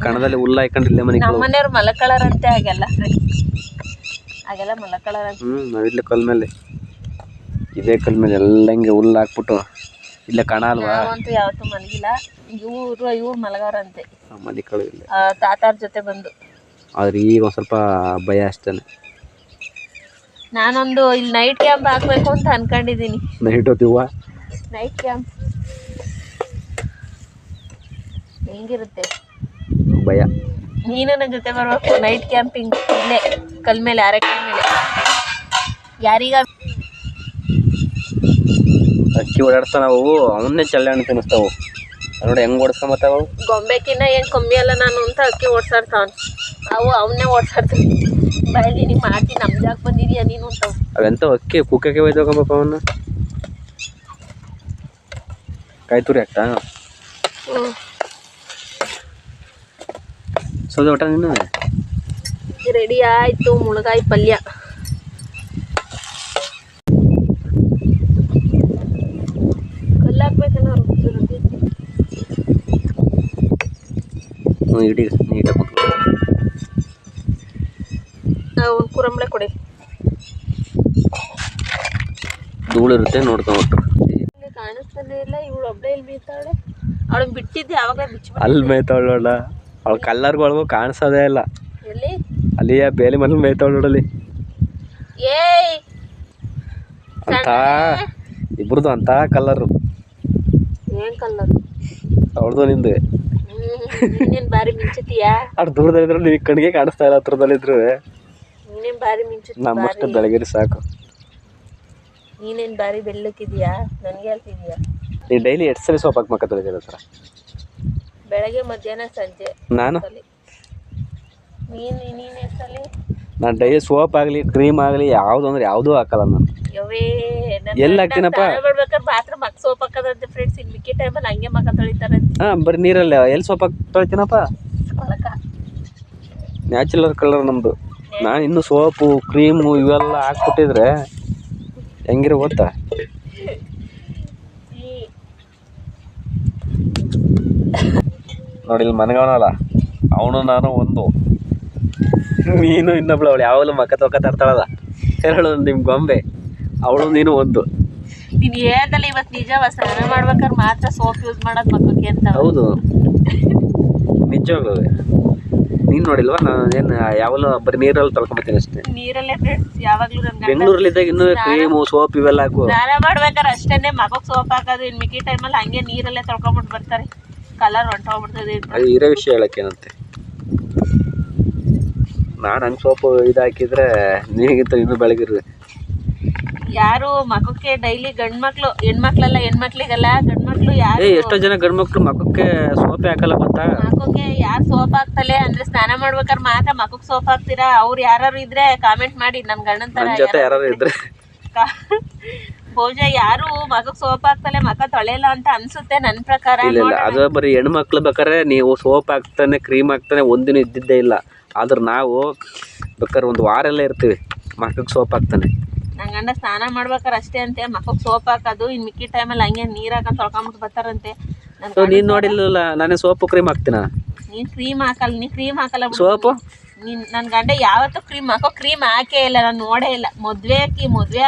ಕಣದಲ್ಲಿ ಹುಲ್ಲ ಹಾಕೊಂಡು ಇಲ್ಲೇ ಮನೆ. ನಮ್ಮ ಮನೆಯವ್ರು ಮಲಕಳರಂತೆ ಹಾಗೆಲ್ಲ ಮಲಕಳರಂತೆ. ನಾವಿಲ್ಲೇ ಕಲ್ ಮೇಲೆ, ಇದೇ ಕಲ್ ಮೇಲೆ ಎಲ್ಲ ಹಿಂಗೆ ಹುಲ್ಲು ಹಾಕ್ಬಿಟ್ಟು ಇಲ್ಲೇ ಕಣ ಅಲ್ವಾ. ನಾವಂತೂ ಯಾವತ್ತೂ ಮಲಗಿಲ್ಲ. ಇವ್ರು ಮಲಗವ್ರಂತೆ ಮಲಿಕಳು ಇಲ್ಲ ತಾತಾರ ಜೊತೆ ಬಂದು. ಆದ್ರೆ ಈಗ ಒಂದು ಸ್ವಲ್ಪ ಭಯ ಅಷ್ಟೇ. ನಾನೊಂದು ಇಲ್ಲಿ ನೈಟ್ ಕ್ಯಾಂಪ್ ಹಾಕ್ಬೇಕು ಅಂತ ಅನ್ಕೊಂಡಿದ್ದೀನಿ. ನೈಟ್ ಕ್ಯಾಂಪ್ ಹೆಂಗಿರುತ್ತೆ ಭಯ. ನೀನು ನನ್ನ ಜೊತೆ ಬರ್ಬೇಕು ನೈಟ್ ಕ್ಯಾಂಪಿಂಗ್. ಇಲ್ಲೇ ಕಲ್ ಮೇಲೆ, ಅರೆಕಲ್ ಮೇಲೆ. ಯಾರೀಗ ಅಕ್ಕಿ ಓಡಾಡ್ತಾವ ಅವು ಅವನ್ನೇ ಚಲ್ಲಾಣಿ ತಿನ್ನಿಸ್ತಾವು ನೋಡಿ ಹೆಂಗೆ ಓಡಿಸ್ಕೊಂಬತ್ತಾವು. ಗೊಂಬೆಕಿನ್ನ ಏನು ಕಮ್ಮಿ ಅಲ್ಲ ನಾನು ಅಂತ ಅಕ್ಕಿ ಓಡ್ಸಾಡ್ತಾವ ಅವು ಅವನ್ನೇ ಓಡ್ಸಾಡ್ತಾವೆ. ಬಯಲಿ ನೀವು ಮಾಡ್ತೀನಿ ನಮ್ಮ ಜಾಗ ಬಂದಿದೀಯ ನೀನು ಅಂತಾವು. ಅವೆಂತ ಅಕ್ಕಿ ಕುಕ್ಕಕ್ಕೆ ಒಯ್ದೋಗಂಬಪ್ಪ ಅವನ್ನ ಕಾಯಿ ತುರಿ ಹಾಕ್ತಾ ಸೌದೆ ಊಟ ನೀನು ರೆಡಿ ಆಯಿತು. ಮುಳಗಾಯಿ ಪಲ್ಯ ಕಲ್ಲಾಕ್ಬೇಕನ್ನ ಇಡೀ ನೀಟಾಗಿ ಕೂತ್ಕೊ. ಒಂದು ಕುರಂಬಳೆ ಕೊಡಿ. ಧೂಳಿರುತ್ತೆ ನೋಡ್ಕೊಂಬಿಟ್ರು. ಕಾಣಿಸ್ತಾನೆ ಇಲ್ಲ ಇವಳು ಒಬ್ಬಳೇ ಇಲ್ಲಿ ಮೇಯ್ತಾಳೆ. ಅವಳು ಬಿಟ್ಟಿದ್ದೆ ಯಾವಾಗಲೇ ಬಿಚ್ಚ ಅಲ್ಲಿ ಮೇಯ್ತಾವಳು ನೋಡ. ಅವಳು ಕಲ್ಲರ್ಗೊಳಗೂ ಕಾಣಿಸೋದೇ ಇಲ್ಲ. ಎಲ್ಲಿ ಅಲ್ಲಿಯ ಬೇಲಿ ಮನೇಲಿ ಮೇಯ್ತಾವಳು ನೋಡಲ್ಲಿ. ಏಯ್ ಅಂತ ಇಬ್ರದ್ದು ಅಂತ ಕಲ್ಲರು. ಏನ್ ಕಲ್ಲರು ಅವ್ರದ್ದು ನಿಂದು. ನೀನೇನ್ ಬಾರಿ ಮಿಂಚುತ್ತೀಯಾ? ಅಷ್ಟು ದೂರದಲ್ಲಿದ್ರು ನಿನ್ ಕಣ್ಣಿಗೆ ಕಾಣಿಸ್ತಾ ಇಲ್ಲ. ಹತ್ರದಲ್ಲಿದ್ರು ನೀನೇನ್ ಬಾರಿ ಮಿಂಚುತ್ತೀಯ? ನಮ್ಮಷ್ಟು ಬೆಳಗಿರಿ ಸಾಕು. ನೀನೇನ್ ಬಾರಿ ಬೆಳ್ಳಕ್ಕಿದ್ಯಾ? ನನಗೆ ಹೇಳ್ತಿದ್ಯಾ? ನೀ ಡೈಲಿ ಎಷ್ಟು ಸಲ ಸೋಪ್ ಹಾಕಿ ಮಕ್ಕ ತೊಳಿತೀರ ಹತ್ರ? ಬೆಳಗ್ಗೆ ಮಧ್ಯಾಹ್ನ ಸಂಜೆ. ನಾನು ನೀನು ಎಷ್ಟು ಸಲ? ನಾನು ಡೈಲಿ ಸೋಪ್ ಆಗಲಿ ಕ್ರೀಮ್ ಆಗಲಿ ಯಾವುದು ಅಂದ್ರೆ ಯಾವುದೂ ಹಾಕಲ್ಲ ನಾನು. ಎಲ್ಲಿ ಹಾಕ್ತೀನಪ್ಪ? ಮಾಡ್ಬೇಕಾದ್ರೆ ಮಾತ್ರ ಮಕ್ಕ ಸೋಪ್ ಹಾಕೋದಂತೆ ಫ್ರೆಂಡ್ಸ್. ಇನ್ನು ಮಿಕ್ಕಿ ಟೈಮಲ್ಲಿ ಹಂಗೆ ಮಕ್ಕ ತೊಳಿತಾರಂತೆ. ಹಾಂ ಬರೀ ನೀರಲ್ಲಿ ಎಲ್ಲಿ ಸೋಪ್ ಹಾಕಿ ತೊಳಿತೀನಪ್ಪ? ನ್ಯಾಚುರಲ್ ಕಲರ್ ನಮ್ಮದು. ನಾನು ಇನ್ನೂ ಸೋಪು ಕ್ರೀಮು ಇವೆಲ್ಲ ಹಾಕ್ಬಿಟ್ಟಿದ್ರೆ ಹೆಂಗಿರೋ ಗೊತ್ತಾ? ನೋಡಿ ಇಲ್ಲಿ ಮನೆಗವನಲ್ಲ ಅವನು ನಾನು ಒಂದು, ನೀನು ಇನ್ನೊಬ್ಳು. ಅವಳು ಯಾವಾಗಲೂ ಮಕ್ಕ ತೊಗೊತಾಡ್ತಾಳಲ್ಲ ಹೇಳು ನಿಮ್ಮ ಗೊಂಬೆ, ಅವಳು ನೀನು ಒಂದು. ನೀನು ಹೇಳ್ದಲ್ಲ ಇವತ್ತು ನಿಜವ, ಸ್ನಾನ ಮಾಡ್ಬೇಕಾದ್ರೆ ಮಾತ್ರ ಸೋಪ್ ಯೂಸ್ ಮಾಡೋದು ಮಕ್ಕಕ್ಕೆ ಅಂತ. ಹೌದು ನಿಜವಾಗ್ಲೂ. ನೀನು ನೋಡಿಲ್ವಾ? ನಾನು ಏನು ಯಾವಾಗಲೂ ಬರೀ ನೀರಲ್ಲಿ ತೊಳ್ಕೊಂಬತ್ತೀನಿ ಅಷ್ಟೇ. ನೀರಲ್ಲೇ ಫ್ರೆಂಡ್ಸ್ ಯಾವಾಗಲೂ. ನನ್ನ ಬೆಂಗಳೂರಲ್ಲಿದ್ದಾಗ ಇನ್ನೂ ಕ್ರೀಮು ಸೋಪ್ ಇವೆಲ್ಲ ಹಾಕು. ಸ್ನಾನ ಮಾಡ್ಬೇಕಾದ್ರೆ ಅಷ್ಟೇನೆ ಮಗಕ್ಕೆ ಸೋಪ್ ಹಾಕೋದು. ಇನ್ನು ಮಿಕ್ಕಿ ಟೈಮಲ್ಲಿ ಹಂಗೆ ನೀರಲ್ಲೇ ತೊಳ್ಕೊಂಬಿಟ್ಟು ಬರ್ತಾರೆ. ಕಲರ್ ಹೊಂಟೋಗ್ಬಿಡ್ತದೆ. ಅದು ಇರೋ ವಿಷಯ ಹೇಳಕ್ಕೇನಂತೆ. ನಾನು ಹಂಗೆ ಸೋಪು ಇದು ಹಾಕಿದ್ರೆ ನೀಗಿಂತ ಇನ್ನೂ ಬೆಳಗಿರ್ರಿ. ಯಾರು ಮಗಕ್ಕೆ ಡೈಲಿ ಗಂಡು ಮಕ್ಳು, ಹೆಣ್ಮಕ್ಳಲ್ಲ, ಹೆಣ್ಮಕ್ಳಿಗಲ್ಲ ಗಂಡು ಮಕ್ಳು ಯಾರು. ಎಷ್ಟೋ ಜನ ಗಂಡು ಮಕ್ಳು ಮಕ್ಕಕ್ಕೆ ಸೋಪೇ ಹಾಕಲ್ಲ ಗೊತ್ತಾ? ಮಗಕ್ಕೆ ಯಾರು ಸೋಪ್ ಹಾಕ್ತಲೆ ಅಂದ್ರೆ ಸ್ನಾನ ಮಾಡ್ಬೇಕಾದ್ರೆ ಮಾತ್ರ ಮಗಕ್ಕೆ ಸೋಪ್ ಹಾಕ್ತೀರಾ? ಅವ್ರು ಯಾರು ಇದ್ರೆ ಕಾಮೆಂಟ್ ಮಾಡಿ. ನನ್ನ ಗಂಡನ ತರ ಜೊತೆ ಯಾರು ಇದ್ರೆ ಭೋಜ ಯಾರು ಮಗಕ್ಕೆ ಸೋಪ್ ಹಾಕ್ತಲೆ ಮಗ ತೊಳೆಯಲ್ಲ ಅಂತ ಅನ್ಸುತ್ತೆ ನನ್ನ ಪ್ರಕಾರ. ಇಲ್ಲ ಅದು ಬರೀ ಹೆಣ್ಮಕ್ಳು ಬೇಕಾದ್ರೆ ನೀವು ಸೋಪ್ ಹಾಕ್ತಾನೆ ಕ್ರೀಮ್ ಹಾಕ್ತಾನೆ ಒಂದಿನ ಇದ್ದಿದ್ದೇ ಇಲ್ಲ. ಆದ್ರೆ ನಾವು ಬೇಕಾದ್ರೆ ಒಂದು ವಾರ ಎಲ್ಲ ಇರ್ತೀವಿ ಮಕ್ಕಕ್ಕೆ ಸೋಪ್ ಹಾಕ್ತಾನೆ. ನನ್ನ ಗಂಡ ಸ್ನಾನ ಮಾಡ್ಬೇಕಾರೆ ಅಷ್ಟೇ ಅಂತೆ ಮಕ್ಕಕ್ಕೆ ಸೋಪ್ ಹಾಕೋದು. ಇನ್ನು ಮಿಕ್ಕಿ ಟೈಮಲ್ಲಿ ಹಂಗೆ ನೀರು ಹಾಕೊಂಡು ತೊಳ್ಕೊಂಬಿಟ್ಟು ಬರ್ತಾರಂತೆ. ನೀನು ನೋಡಿಲ್ಲ ನಾನೇ ಸೋಪು ಕ್ರೀಮ್ ಹಾಕ್ತೀನ? ನೀನು ಕ್ರೀಮ್ ಹಾಕಲ್ಲ. ನೀನು ಕ್ರೀಮ್ ಹಾಕಲ್ಲ ಸೋಪು. ನನ್ನ ಗಂಡ ಯಾವತ್ತೂ ಕ್ರೀಮ್ ಕ್ರೀಮ್ ಹಾಕೇ ಇಲ್ಲ. ನಾನು ನೋಡೇ ಇಲ್ಲ. ಮದುವೆ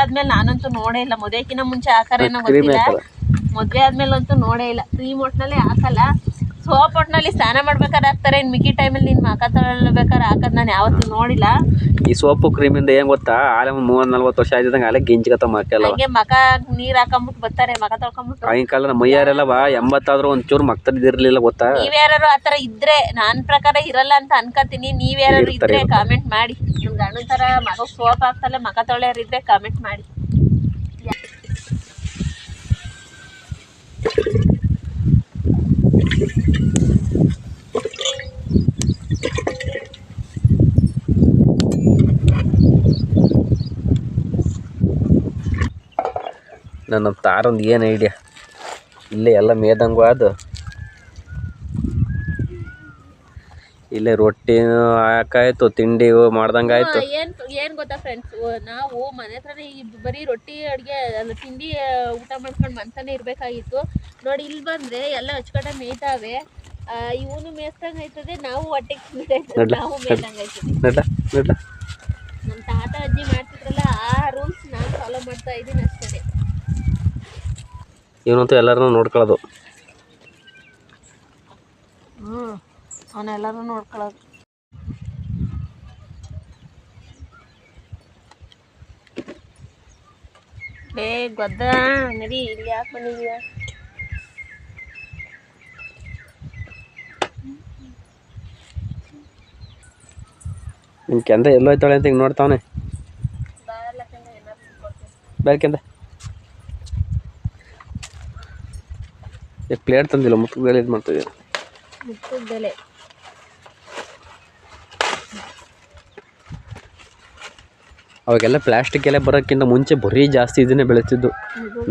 ಆದ್ಮೇಲೆ ನಾನಂತೂ ನೋಡೇ ಇಲ್ಲ. ಮದುವೆಕಿನ್ನ ಮುಂಚೆ ಹಾಕಾರೇನೋ ಗೊತ್ತಿಲ್ಲ. ಮದುವೆ ಆದ್ಮೇಲೆ ಅಂತೂ ನೋಡೇ ಇಲ್ಲ. ಕ್ರೀಮ್ ಒಟ್ಟಿನಲ್ಲಿ ಹಾಕಲ್ಲ. ಸೋಪ್ ಒಟ್ಟಿನಲ್ಲಿ ಸ್ನಾನ ಮಾಡ್ಬೇಕಾದ್ರೆ ಹಾಕ್ತಾರೆ. ಇನ್ನು ಮಿಕ್ಕಿ ಟೈಮಲ್ಲಿ ನೀನು ಮಕ ತೊಳ್ಬೇಕಾದ್ರೆ ಹಾಕೋದು ನಾನು ಯಾವತ್ತೂ ನೋಡಿಲ್ಲ. ಈ ಸೋಪು ಕ್ರೀಮಿಂದ ಏನ್ ಗೊತ್ತಾ? ಆಲೆ 30-40 ವರ್ಷ ಆಯ್ತದಂಗೆ ಆಲೆ ಗಿಂಜಿಗತ್ತ ಮಕ್ಕಲ್ಲ. ಹಂಗೆ ಮಕ ನೀರು ಹಾಕೊಂಬಿಟ್ಟು ಬರ್ತಾರೆ ಮಕ ತೊಳ್ಕೊಂಬಿಟ್ಟು. ಆಗಿನ ಕಾಲ ನಮ್ಮ ಮೈಯಾರೆಲ್ಲ 80 ಆದ್ರೂ ಒಂಚೂರು ಮಕ್ತದಿರ್ಲಿಲ್ಲ ಗೊತ್ತಾ? ನೀವ್ಯಾರು ಆ ಥರ ಇದ್ರೆ ನನ್ನ ಪ್ರಕಾರ ಇರಲ್ಲ ಅಂತ ಅನ್ಕೋತೀನಿ. ನೀವ್ಯಾರು ಇದ್ರೆ ಕಾಮೆಂಟ್ ಮಾಡಿ. ನನ್ನ ಗಂಡನ ಥರ ಮಗ ಸೋಪ್ ಹಾಕ್ತಲ್ಲ ಮಕ ತೊಳೆಯೋರು ಇದ್ರೆ ಕಾಮೆಂಟ್ ಮಾಡಿ. ನನ್ನ ತಾರೊಂದು ಏನು ಐಡಿಯಾ ಇಲ್ಲೇ ಎಲ್ಲ ಮೇದಂಗು ಅದು. ಇಲ್ಲೇ ರೊಟ್ಟಿ ಹಾಕಾಯ್ತು, ತಿಂಡಿ ಮಾಡ್ದಂಗೆ ಆಯ್ತು. ಏನು ಗೊತ್ತಾ ಫ್ರೆಂಡ್ಸ್, ನಾವು ಮನೆ ಹತ್ರನೇ ಬರೀ ರೊಟ್ಟಿ ಅಡುಗೆ ಅಲ್ಲ ತಿಂಡಿ ಊಟ ಮಾಡ್ಕೊಂಡು ಮನ್ತಾನೆ ಇರಬೇಕಾಗಿತ್ತು. ನೋಡಿ ಇಲ್ಲಿ ಬಂದರೆ ಎಲ್ಲ ಅಚ್ಚುಕಟ್ಟ ಮೇಯ್ತಾವೆ. ಇವನು ಮೇಯ್ದಂಗೆ ಆಯ್ತದೆ, ನಾವು ಹೊಟ್ಟೆಗೆ ತಿಂತಾಯ್ತದೆ, ನಾವು ಮೇಯ್ದಂಗೆ ಆಯ್ತದೆ. ನಮ್ಮ ತಾತ ಅಜ್ಜಿ ಮಾಡ್ತಿದ್ರಲ್ಲ ಆ ರೂಲ್ಸ್ ನಾನು ಫಾಲೋ ಮಾಡ್ತಾ ಇದ್ದೀನಿ ಅಷ್ಟೇ. ಇವನಂತೂ ಎಲ್ಲರನ್ನೂ ನೋಡ್ಕೊಳ್ಳೋದು. ಅವನ್ನೆಲ್ಲರೂ ನೋಡ್ಕೊಳ್ಳೋದು. ಗೊದ್ದ ನಡಿ, ಇಲ್ಲಿ ಯಾಕೆ ಬಂದಿದೀಯ? ನಿಮ್ಮ ಕೆಂದ ಎಲ್ಲೋಯ್ತಾಳೆ ಅಂತ ಹಿಂಗೆ ನೋಡ್ತಾವನೆ. ಬೆಳಕೆಂದ ಪ್ಲೇಟ್ ತಂದಿಲ್ಲ, ಮುತ್ತುಗಲ್ಲಿ ಇದು ಮಾಡ್ತಿದ್ದೀವಿ. ಮುತ್ತುಗದೆಲೆ ಅವಾಗೆಲ್ಲ ಪ್ಲಾಸ್ಟಿಕ್ ಎಲ್ಲ ಬರೋಕ್ಕಿಂತ ಮುಂಚೆ ಬರೀ ಜಾಸ್ತಿ ಇದನ್ನೇ ಬೆಳೀತಿದ್ದು.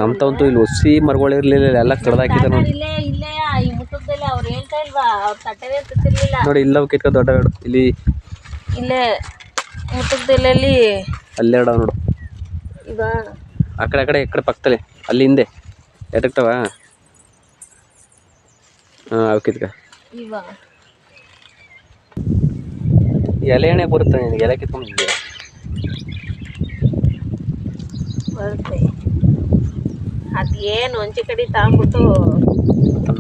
ನಮ್ಮ ತಾವಂತೂ ಇಲ್ಲಿ ಹುಸಿ ಮರಗಳು ಇರಲಿಲ್ಲ, ಎಲ್ಲ ಕಡ್ದಾಕಿದ್ದೆ ನೋಡಿ. ಇಲ್ಲೇ ಈ ಮುತ್ತುಗದೆಲೆ ಅವ್ರು ಹೇಳ್ತಾ ಇಲ್ವಾ, ಅವ್ರ ತಟ್ಟೆನೇ ತಿರ್ಲಿಲ್ಲ. ನೋಡಿ ಇಲ್ಲ ಕಿತ್ಕೊ ದೊಡ್ಡ ಇಲ್ಲಿ ಇಲ್ಲೇ ಮುತ್ತುಗದೆಲೆಯಲ್ಲಿ ಅಲ್ಲೇ ಇಡವ ನೋಡು. ಈಗ ಆ ಕಡೆ ಈ ಕಡೆ ಪಕ್ಕದಲ್ಲಿ ಅಲ್ಲಿ ಹಿಂದೆ ಎದಕ್ತವ. ಹಾಂ ಅವು ಕಿತ್ಕ. ಇವ ಎಲೆ ಎಣ್ಣೆ ಬರುತ್ತೆ ನಿನಗೆ, ಎಲೆ ಕಿತ್ಕೊಂಡಿದ್ದೆ ಬರುತ್ತೆ. ಅದೇನು ಒಂಚೆ ಕಡೆ ತಗೊಂಬಿಟ್ಟು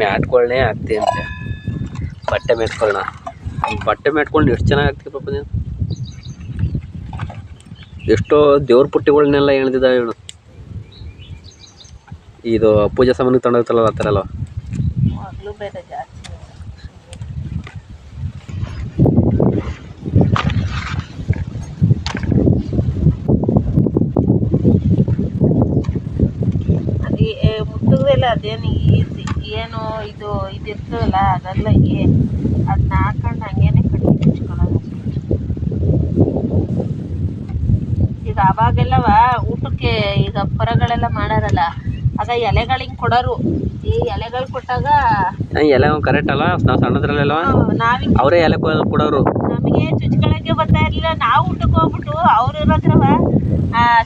ಮ್ಯಾಟ್ಗಳನ್ನೇ ಹಾಕ್ತಿ ಅಂತೆ. ಬಟ್ಟೆ ಮೆಟ್ಕೊಳ್ಳೋಣ, ಬಟ್ಟೆ ಮೆಟ್ಕೊಂಡು ಎಷ್ಟು ಚೆನ್ನಾಗಿ ಆಗ್ತೀವಿ ಪಾಪ ನೀನು. ಎಷ್ಟೋ ದೇವ್ರ ಪುಟ್ಟಿಗಳನ್ನೆಲ್ಲ ಎಣ್ದಿದ್ದಾವೆ ಇವನು. ಇದು ಪೂಜಾ ಸಾಮಾನಿಗೆ ತಗೊಂಡೋಗ್ತಲ್ಲ ಆ ಥರ ಅಲ್ವ. ಆಗ್ಲೂ ಬೇರೆ ಜಾಸ್ತಿ. ಅದೇ ಮುತ್ತುಗದೆಲೆ ಅದೇನು ಏನು ಇದು ಇದಿರ್ತದಲ್ಲ ಅದೆಲ್ಲ ಅದನ್ನ ಹಾಕೊಂಡು ಹಂಗೇನೆ ಕಟ್ಟಿ ಹಚ್ಕೊಳ್ಳೋದು. ಈಗ ಅವಾಗೆಲ್ಲವ ಊಟಕ್ಕೆ ಈಗ ಪರಗಳೆಲ್ಲ ಮಾಡಾರಲ್ಲ, ಆಗ ಎಲೆಗಳಿಗೆ ಕೊಡೋರು. ಈ ಎಲೆಗಳು ಕೊಟ್ಟಾಗ ಎಲೆ ಕರೆಕ್ಟ್ ಅಲ್ಲ, ನಾವು ಸಣ್ಣದ್ರಲ್ಲೆಲ್ಲ ನಾವಿಂಗ್ ಅವರೇ ಎಲೆ ಕೊಡೋರು. ನಮಗೆ ಚುಚ್ಕೊಳಕ್ಕೆ ಬರ್ತಾ ಇರ್ಲಿಲ್ಲ. ನಾವು ಊಟಕ್ಕೆ ಹೋಗ್ಬಿಟ್ಟು ಅವ್ರು ಇರೋದ್ರವ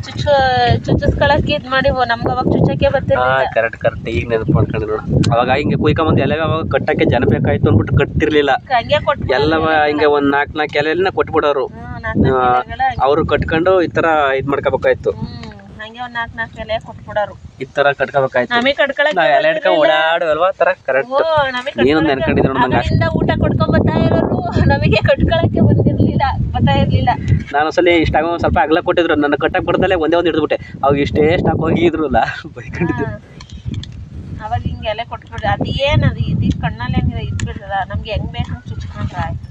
ಚುಚ್ಚಿಸ್ಕೊಳಕ್ಕೆ ಇದು ಮಾಡಿ ನಮ್ಗೆ ಅವಾಗ ಚುಚ್ಚಕ್ಕೆ ಬರ್ತಿರ್ಲಿಲ್ಲ. ಕರೆಕ್ಟ್ ಈಗ ನೆನಪು ಮಾಡ್ಕೊಂಡು ನೋಡು. ಅವಾಗ ಹಿಂಗೆ ಕುಯ್ಕೊಂಬಂದು ಎಲೆ ಅವಾಗ ಕಟ್ಟಕ್ಕೆ ಜನ ಬೇಕಾಯ್ತು ಅಂದ್ಬಿಟ್ಟು ಕಟ್ತಿರ್ಲಿಲ್ಲ. ಹಂಗೆ ಕೊಟ್ಟು ಎಲ್ಲವ ಹಿಂಗೆ ಒಂದು ನಾಲ್ಕು ಎಲೆನ ಕೊಟ್ಬಿಡೋರು. ಅವರು ಕಟ್ಕೊಂಡು ಈ ಥರ ಇದು ಮಾಡ್ಕೋಬೇಕಾಯ್ತು. ಹಂಗೆ ಒಂದು ನಾಲ್ಕು ಎಲೆ ಕೊಟ್ಬಿಡೋರು. ಈ ಥರ ಕಟ್ಕೋಬೇಕಾಯ್ತು. ನಮಗೆ ಕಟ್ಕೊಳಕ್ಕೆ ಎಲೆ ಹಿಡ್ಕೊಂಡು ಓಡಾಡುವಲ್ವಾ ಆ ಥರ ಕರೆಕ್ಟ್. ನೀನು ನೆನ್ಕೊಂಡಿದ್ರು ನಂಗೆ ಊಟ ಕೊಟ್ಕೊಂಡ್ ಬರ್ತಾ ಇರೋರು, ನಮಗೆ ಕಟ್ಕೊಳಕ್ಕೆ ಬರ್ತಾ ಇರ್ಲಿಲ್ಲ. ನಾನು ಸಲ ಇಷ್ಟಾಗ ಒಂದು ಸ್ವಲ್ಪ ಅಗಲ ಕೊಟ್ಟಿದ್ರು, ನನ್ನ ಕಟ್ಟಕ್ಕೆ ಬರ್ದಲ್ಲೇ ಒಂದೇ ಒಂದು ಹಿಡಿದ್ಬಿಟ್ಟೆ. ಅವಾಗ ಇಷ್ಟೇ ಸ್ಟಾಕ್ ಹೋಗಿದ್ರಲ್ಲ ಬೈಕೊಂಡಿದ್ದು. ಅವಾಗ ಹಿಂಗೆ ಎಲೆ ಕೊಟ್ಬಿಡ್ರಿ. ಅದೇನದು ಇದು ಕಣ್ಣಲ್ಲಿ ಹೆಂಗೆ ಇದ್ಬಿಡ್ತದ, ನಮ್ಗೆ ಹೆಂಗ್ ಬೇಕು ಹಂಗೆ ಚುಚ್ಕೊಂಡ್ರೆ ಆಯ್ತು.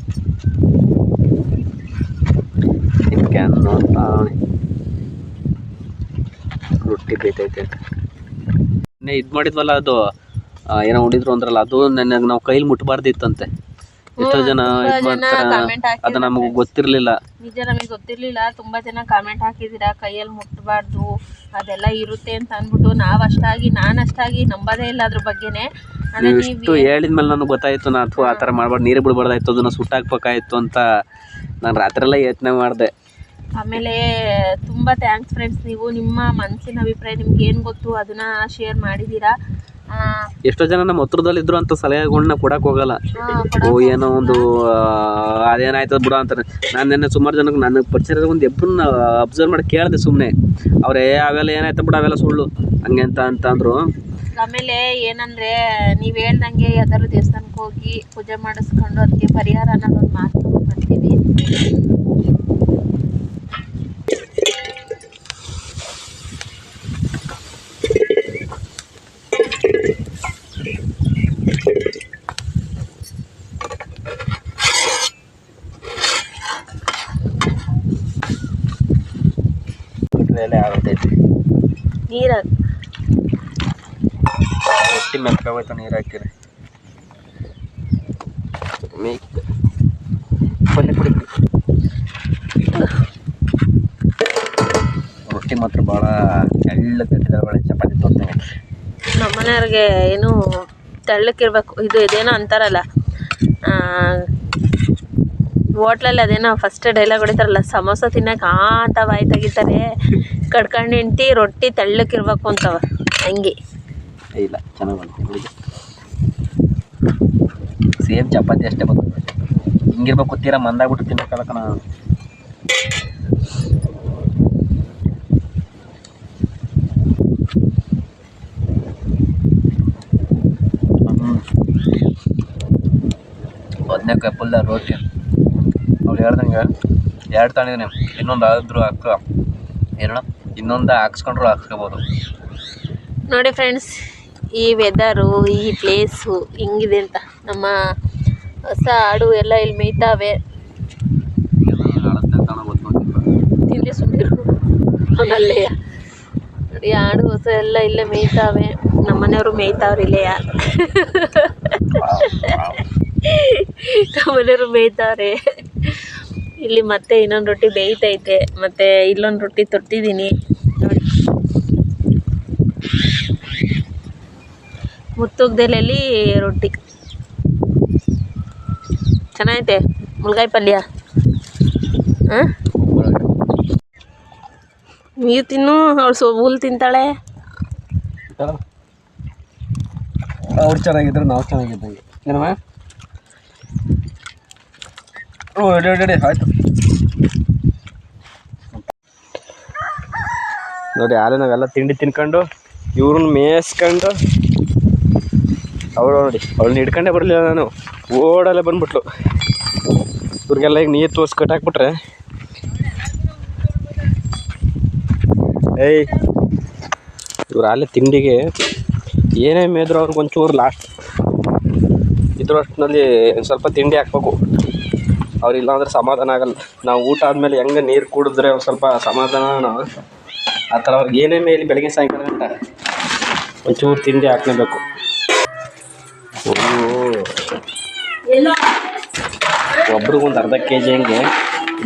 ರೊಟ್ಟಿ ಬೇಯ್ತೈತೆ ಇದು ಮಾಡಿದ್ವಲ್ಲ, ಅದು ಏನೋ ಉಂಡಿದ್ರು ಅಂದ್ರಲ್ಲ, ಅದು ನನಗೆ ನಾವು ಕೈಲಿ ಮುಟ್ಬಾರ್ದಿತ್ತಂತೆ. ಎಷ್ಟೋ ಜನ ಇದು ಮಾಡ್ತಾರೆ, ಅದು ನಮಗೆ ಗೊತ್ತಿರಲಿಲ್ಲ. ನಿಜ ನಮಗೆ ಗೊತ್ತಿರಲಿಲ್ಲ. ತುಂಬಾ ಜನ ಕಾಮೆಂಟ್ ಹಾಕಿದ್ದೀರಾ ಕೈಯಲ್ಲಿ ಮುಟ್ಬಾರ್ದು ಅದೆಲ್ಲ ಇರುತ್ತೆ ಅಂತ ಅಂದ್ಬಿಟ್ಟು. ನಾನು ಅಷ್ಟಾಗಿ ನಂಬೋದೇ ಇಲ್ಲ ಅದ್ರ ಬಗ್ಗೆನೆ. ಇಷ್ಟು ಹೇಳಿದ್ಮೇಲೆ ನನಗೆ ಗೊತ್ತಾಯ್ತು, ನಾ ಅಥವಾ ಆ ಥರ ಮಾಡ್ಬಾರ್ದು, ನೀರೇ ಬಿಡ್ಬಾರ್ದಾಯ್ತು, ಅದನ್ನು ಸುಟ್ಟಾಕ್ಬೇಕಾಯ್ತು ಅಂತ ನಾನು ರಾತ್ರಿ ಎಲ್ಲ ಯೋಚನೆ ಮಾಡಿದೆ. ಆಮೇಲೆ ತುಂಬ ಥ್ಯಾಂಕ್ಸ್ ಫ್ರೆಂಡ್ಸ್, ನೀವು ನಿಮ್ಮ ಮನಸ್ಸಿನ ಅಭಿಪ್ರಾಯ ನಿಮ್ಗೆ ಏನು ಗೊತ್ತು ಅದನ್ನ ಶೇರ್ ಮಾಡಿದ್ದೀರಾ. ಎಷ್ಟೋ ಜನ ನಮ್ಮ ಹತ್ರದಲ್ಲಿದ್ರು ಅಂತ ಸಲಹೆಗಳನ್ನ ಕೊಡಕ್ಕೆ ಹೋಗಲ್ಲ. ಏನೋ ಒಂದು ಅದೇನಾಯ್ತದ ಬಿಡ ಅಂತಾರೆ. ನಾನು ನೆನ್ನೆ ಸುಮಾರು ಜನಕ್ಕೆ ನನಗೆ ಪರಿಚಯದ ಒಂದು ಇಬ್ಬರನ್ನ ಅಬ್ಸರ್ವ್ ಮಾಡಿ ಕೇಳಿದೆ ಸುಮ್ಮನೆ. ಅವರೇ ಅವೆಲ್ಲ ಏನಾಯ್ತು ಬಿಡ, ಅವೆಲ್ಲ ಸುಳ್ಳು ಹಂಗೆ ಅಂತ ಅಂದರು. ಆಮೇಲೆ ಏನಂದರೆ ನೀವು ಹೇಳ್ದಂಗೆ ಯಾವ್ದಾದ್ರು ದೇವಸ್ಥಾನಕ್ಕೆ ಹೋಗಿ ಪೂಜೆ ಮಾಡಿಸ್ಕೊಂಡು ಅದಕ್ಕೆ ಪರಿಹಾರ ಅನ್ನೋದೊಂದು ಮಾತು ಬರ್ತೀವಿ. ನೀರು ರೊಟ್ಟಿ ಮೆತ್ಕೋಯ್ತು, ನೀರು ಹಾಕಿರಿ ಪಲ್ಯ ಪುಡಿ. ರೊಟ್ಟಿ ಮಾತ್ರ ಭಾಳ ತೆಳ್ಳಗೆ ಒಳ್ಳೆ ಚಪಾತಿ ತೋರ್ತೀನಿ. ನಮ್ಮ ಮನೆಯವ್ರಿಗೆ ಏನು ತೆಳ್ಳಕ್ಕಿರ್ಬೇಕು. ಇದೇನೋ ಅಂತಾರಲ್ಲ ಹೋಟ್ಲಲ್ಲಿ, ಅದೇನೋ ಫಸ್ಟ್ ಡೈಲಾಗ್ ಹೊಡಿತಾರಲ್ಲ, ಸಮೋಸ ತಿನ್ನಕ್ಕೆ ಅಂತ ಬಾಯಿ ತೆಗಿತಾರೆ, ಕಡ್ಕೊಂಡು ಹೆಂಡ್ತಿ ರೊಟ್ಟಿ ತೆಳ್ಳಕ್ಕಿರ್ಬೇಕು ಅಂತವ. ಹಂಗೆ ಇಲ್ಲ, ಚೆನ್ನಾಗಿ ಬಂತು. ಸೇಮ್ ಚಪಾತಿ ಅಷ್ಟೇ ಬಂತು. ಹಿಂಗಿರ್ಬೇಕು, ತೀರಾ ಮಂದಾಗ್ಬಿಟ್ಟು ತಿನ್ನಬೇಕಲ್ಲ ಕಣ. ಬದನೇಕಾಯಿ ಪಲ್ಯ ರೋಟಿ. ಅವ್ರು ಹೇಳ್ದಂಗೆ 2 ತಾಣಿದ್ದೀನಿ, ಇನ್ನೊಂದು ಆದರೂ ಇನ್ನೊಂದು ಹಾಕ್ಸ್ಕೊಂಡ್ರು ಹಾಕ್ಸ್ಕೋಬೋದು. ನೋಡಿ ಫ್ರೆಂಡ್ಸ್, ಈ ವೆದರು, ಈ ಪ್ಲೇಸು ಹಿಂಗಿದೆ ಅಂತ. ನಮ್ಮ ಹೊಸ ಆಡು ಎಲ್ಲ ಇಲ್ಲಿ ಮೇಯ್ತಾವೆ. ತಿಂಡಿ ಸುಮ್ಮನಿರು ಅವನಲ್ಲೇ. ನೋಡಿ ಆಡು ಹೊಸ ಎಲ್ಲ ಇಲ್ಲೇ ಮೇಯ್ತಾವೆ. ನಮ್ಮನೆಯವರು ಮೇಯ್ತಾವ್ರು ಇಲ್ಲೆಯ ನಮ್ಮನೆಯವರು ಮೇಯ್ತಾವ್ರೆ. ಇಲ್ಲಿ ಮತ್ತೆ ಇನ್ನೊಂದು ರೊಟ್ಟಿ ಬೇಯ್ತೈತೆ, ಮತ್ತು ಇಲ್ಲೊಂದು ರೊಟ್ಟಿ ತೊಟ್ಟಿದ್ದೀನಿ ನೋಡಿ. ಮುತ್ತುಗ್ದೆಲೆಯಲ್ಲಿ ರೊಟ್ಟಿ ಚೆನ್ನಾಗೈತೆ. ಮುಳ್ಗಾಯಿ ಪಲ್ಯ. ಹಾಂ, ನೀವು ತಿನ್ನು, ಅವಳು ಹುಲ್ ತಿಂತಾಳೆ. ಅವ್ರು ಚೆನ್ನಾಗಿದ್ರು ನಾವು ಚೆನ್ನಾಗಿದ್ದಂಗೆ ಏನಮ್ಮ. ಆಯ್ತು ನೋಡಿ, ಆಲೆ ನಾವೆಲ್ಲ ತಿಂಡಿ ತಿನ್ಕೊಂಡು ಇವ್ರನ್ನ ಮೇಯಿಸ್ಕೊಂಡು ಅವಳು ನೋಡಿ ಅವಳನ್ನ ಹಿಡ್ಕೊಂಡೇ ಬರಲಿಲ್ಲ ನಾನು, ಓಡಲ್ಲೇ ಬಂದ್ಬಿಟ್ಲು. ಇವ್ರಿಗೆಲ್ಲ ಈಗ ನೀರು ತೋರಿಸಿ ಕಟ್ಟಾಕ್ಬಿಟ್ರೆ ಏಯ್ ಇವ್ರು ಆಲೆ ತಿಂಡಿಗೆ ಏನೇ ಮೇದ್ರು ಅವ್ರಿಗೆ ಒಂಚೂರು ಲಾಸ್ಟ್ ಇದ್ರ ಅಷ್ಟಿನಲ್ಲಿ ಸ್ವಲ್ಪ ತಿಂಡಿ ಹಾಕ್ಬೇಕು. ಅವ್ರಿಲ್ಲ ಅಂದ್ರೆ ಸಮಾಧಾನ ಆಗಲ್ಲ. ನಾವು ಊಟ ಆದಮೇಲೆ ಹೆಂಗೆ ನೀರು ಕುಡಿದ್ರೆ ಒಂದು ಸ್ವಲ್ಪ ಸಮಾಧಾನ, ಆ ಥರ ಅವ್ರಿಗೆ ಏನೇ ಮೇಲೆ ಬೆಳಗ್ಗೆ ಸಾಯಂಕಾಲ ಗಂಟ ಒಂಚೂರು ತಿಂಡಿ ಹಾಕ್ಲೇಬೇಕು. ಒಬ್ರಿಗೊಂದು ಅರ್ಧ ಕೆಜಿ ಹಂಗೆ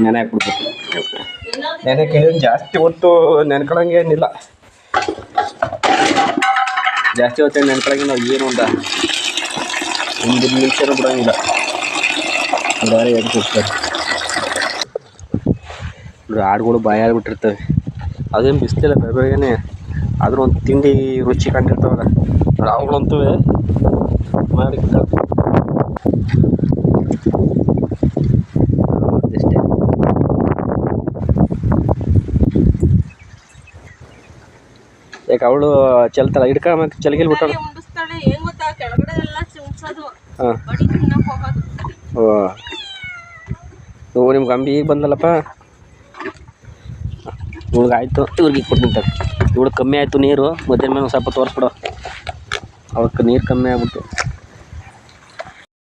ನೆನೆ ಹಾಕ್ಬಿಡ್ಬೇಕು. ನೆನೆ ಕೆಜಿ ಜಾಸ್ತಿ ಹೊತ್ತು ನೆನ್ಕೊಳಂಗೆ ಏನಿಲ್ಲ, ಜಾಸ್ತಿ ಹೊತ್ತು ನೆನ್ಕೊಳಂಗೆ ನಾವು ಏನು ಒಂದು ನಿಮಿಷನೂ ಬಿಡೋಂಗಿಲ್ಲ. ಬೇರೆ ಎಡ್ತಿರ್ತಾರೆ ಆಡುಗಳು ಬಾಯಾಡ್ಬಿಟ್ಟಿರ್ತವೆ. ಅದೇನು ಬಿಸ್ಲಿಲ್ಲ ಬೆಳಗ್ಗೆನೆ, ಆದರೂ ಒಂದು ತಿಂಡಿ ರುಚಿ ಕಂಡಿರ್ತಾವಲ್ಲ ಅವುಗಳಂತೂ ಮಾಡಿ ಅಷ್ಟೇ. ಯಾಕೆ ಅವಳು ಚೆಲ್ತಾಳ ಹಿಡ್ಕೊಂಬ ಚಲಗಿಲ್ ಬಿಟ್ಟವಳು. ಹಾಂ, ಓ ನಿಮ್ಗೆ ಅಂಬಿ ಈಗ ಬಂದಲ್ಲಪ್ಪ. ಇವ್ಳಿಗೆ ಆಯಿತು, ಇವ್ರಿಗೆ ಕೊಟ್ಬಿಡ್ತಾರೆ. ಇವ್ಳಿಗೆ ಕಮ್ಮಿ ಆಯಿತು ನೀರು, ಮಧ್ಯಾಹ್ನ ಮೇಲೆ ಸ್ವಲ್ಪ ತೋರಿಸ್ಬಿಡು. ಅವಕ್ಕೆ ನೀರು ಕಮ್ಮಿ ಆಗ್ಬಿಟ್ಟು